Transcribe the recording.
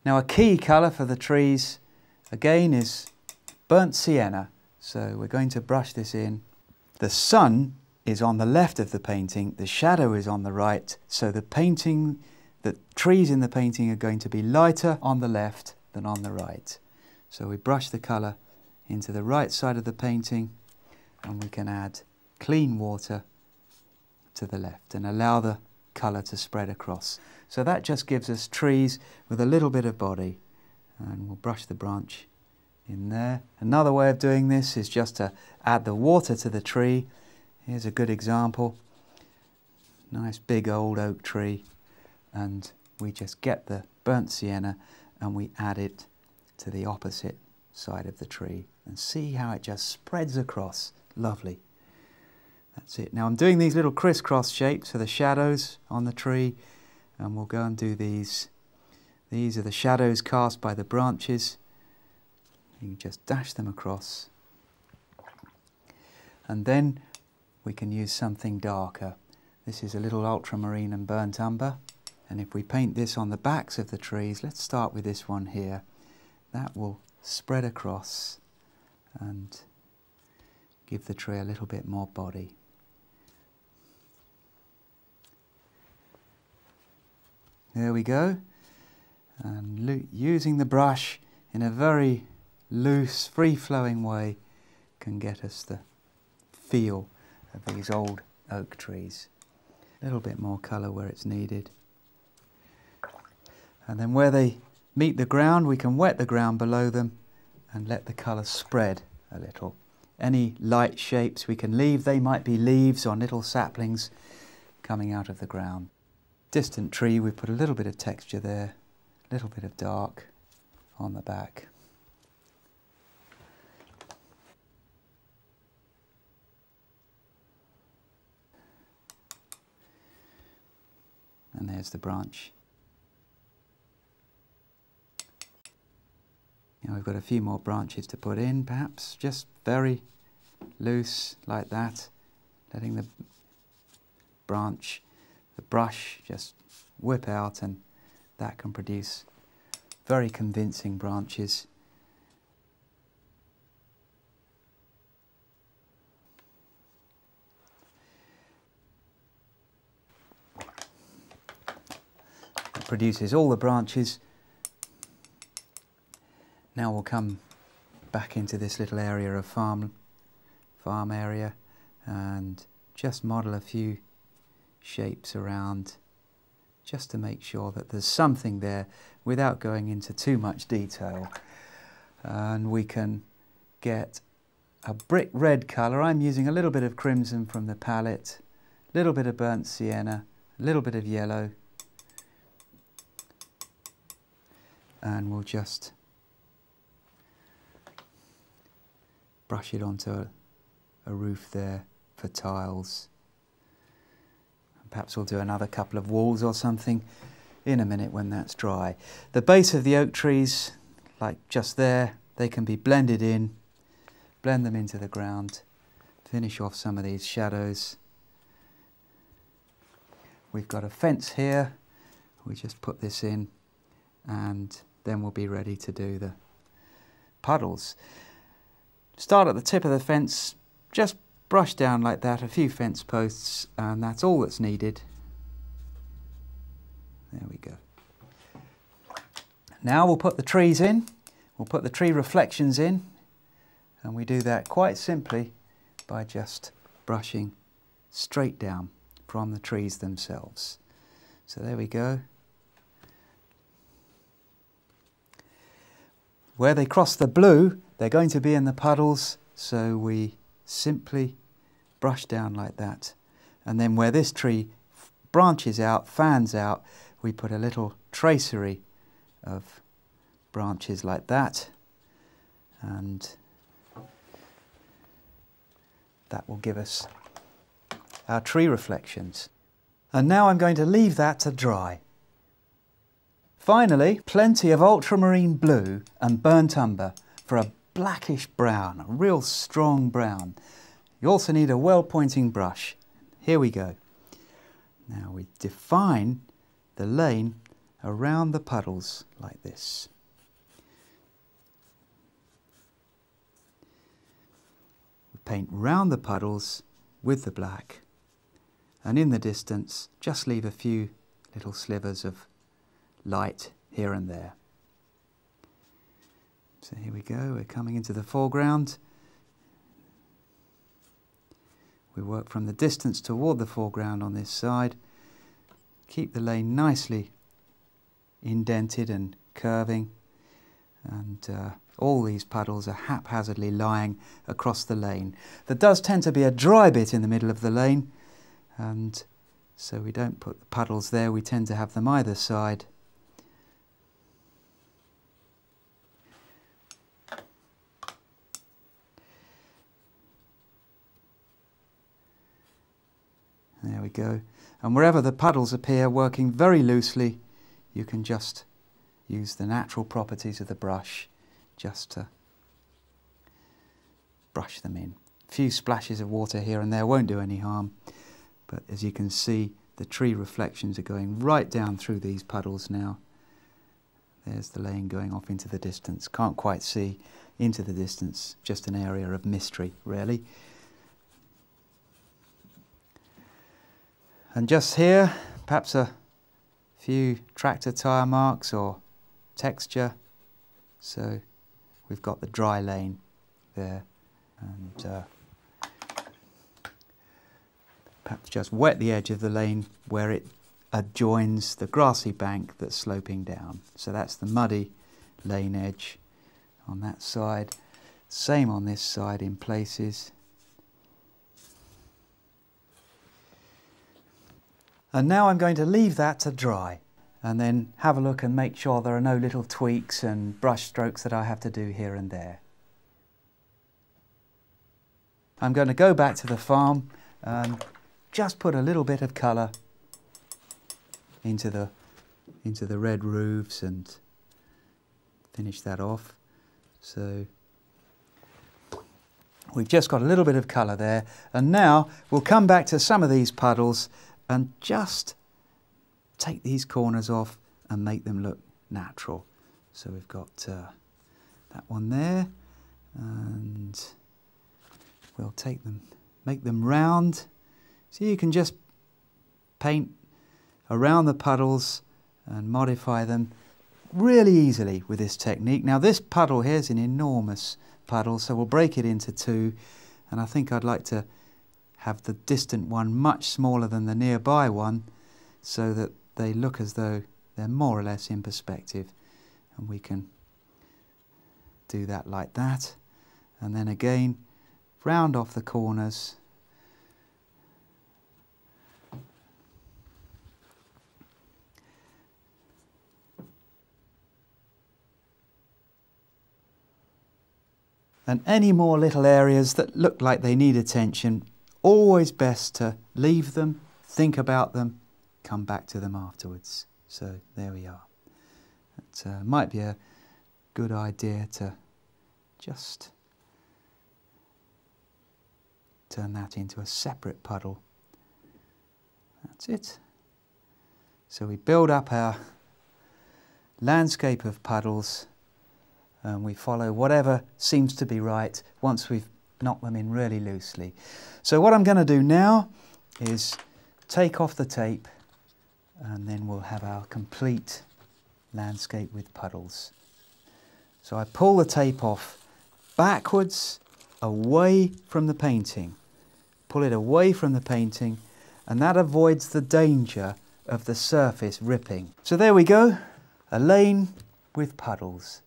Now a key colour for the trees again is burnt sienna, so we're going to brush this in. The sun is on the left of the painting, the shadow is on the right, so the trees in the painting are going to be lighter on the left than on the right. So we brush the colour into the right side of the painting and we can add clean water to the left and allow the colour to spread across. So that just gives us trees with a little bit of body, and we'll brush the branch in there. Another way of doing this is just to add the water to the tree. Here's a good example. Nice big old oak tree, and we just get the burnt sienna and we add it to the opposite side of the tree and see how it just spreads across. Lovely. That's it. Now I'm doing these little crisscross shapes for the shadows on the tree, and we'll go and do these. These are the shadows cast by the branches. You just dash them across, and then we can use something darker. This is a little ultramarine and burnt umber, and if we paint this on the backs of the trees, let's start with this one here, that will spread across and give the tree a little bit more body. There we go, and using the brush in a very loose, free-flowing way can get us the feel of these old oak trees. A little bit more colour where it's needed. And then where they meet the ground, we can wet the ground below them and let the colour spread a little. Any light shapes we can leave, they might be leaves or little saplings coming out of the ground. Distant tree, we put a little bit of texture there, a little bit of dark on the back. And there's the branch. Now we've got a few more branches to put in, perhaps just very loose like that, letting the brush just whip out, and that can produce very convincing branches. It produces all the branches. Now we'll come back into this little area of farm area and just model a few shapes around, just to make sure that there's something there without going into too much detail. And we can get a brick red colour. I'm using a little bit of crimson from the palette, a little bit of burnt sienna, a little bit of yellow, and we'll just brush it onto a roof there for tiles. Perhaps we'll do another couple of walls or something in a minute when that's dry. The base of the oak trees, like just there, they can be blended in, blend them into the ground, finish off some of these shadows. We've got a fence here, we just put this in, and then we'll be ready to do the puddles. Start at the tip of the fence, just brush down like that, a few fence posts, and that's all that's needed. There we go. Now we'll put the trees in, we'll put the tree reflections in, and we do that quite simply by just brushing straight down from the trees themselves. So there we go. Where they cross the blue, they're going to be in the puddles, so we simply brush down like that. And then where this tree branches out, fans out, we put a little tracery of branches like that, and that will give us our tree reflections. And now I'm going to leave that to dry. Finally, plenty of ultramarine blue and burnt umber for a blackish brown, a real strong brown. You also need a well-pointing brush. Here we go. Now we define the lane around the puddles like this. We paint round the puddles with the black, and in the distance just leave a few little slivers of light here and there. So here we go, we're coming into the foreground. We work from the distance toward the foreground on this side. Keep the lane nicely indented and curving, and all these puddles are haphazardly lying across the lane. There does tend to be a dry bit in the middle of the lane, and so we don't put the puddles there, we tend to have them either side. There we go. And wherever the puddles appear working very loosely, you can just use the natural properties of the brush just to brush them in. A few splashes of water here and there won't do any harm, but as you can see, the tree reflections are going right down through these puddles now. There's the lane going off into the distance. Can't quite see into the distance, just an area of mystery, really. And just here, perhaps a few tractor tyre marks or texture. So we've got the dry lane there, and perhaps just wet the edge of the lane where it adjoins the grassy bank that's sloping down. So that's the muddy lane edge on that side. Same on this side in places. And now I'm going to leave that to dry and then have a look and make sure there are no little tweaks and brush strokes that I have to do here and there. I'm going to go back to the farm and just put a little bit of colour into the red roofs and finish that off. So we've just got a little bit of colour there, and now we'll come back to some of these puddles and just take these corners off and make them look natural. So we've got that one there, and we'll take them, make them round. So you can just paint around the puddles and modify them really easily with this technique. Now this puddle here is an enormous puddle, so we'll break it into two, and I think I'd like to have the distant one much smaller than the nearby one, so that they look as though they're more or less in perspective, and we can do that like that, and then again round off the corners. And any more little areas that look like they need attention, always best to leave them, think about them, come back to them afterwards. So there we are. It might be a good idea to just turn that into a separate puddle. That's it. So we build up our landscape of puddles, and we follow whatever seems to be right once we've knocked them in really loosely. So what I'm going to do now is take off the tape, and then we'll have our complete landscape with puddles. So I pull the tape off backwards, away from the painting. Pull it away from the painting, and that avoids the danger of the surface ripping. So there we go, a lane with puddles.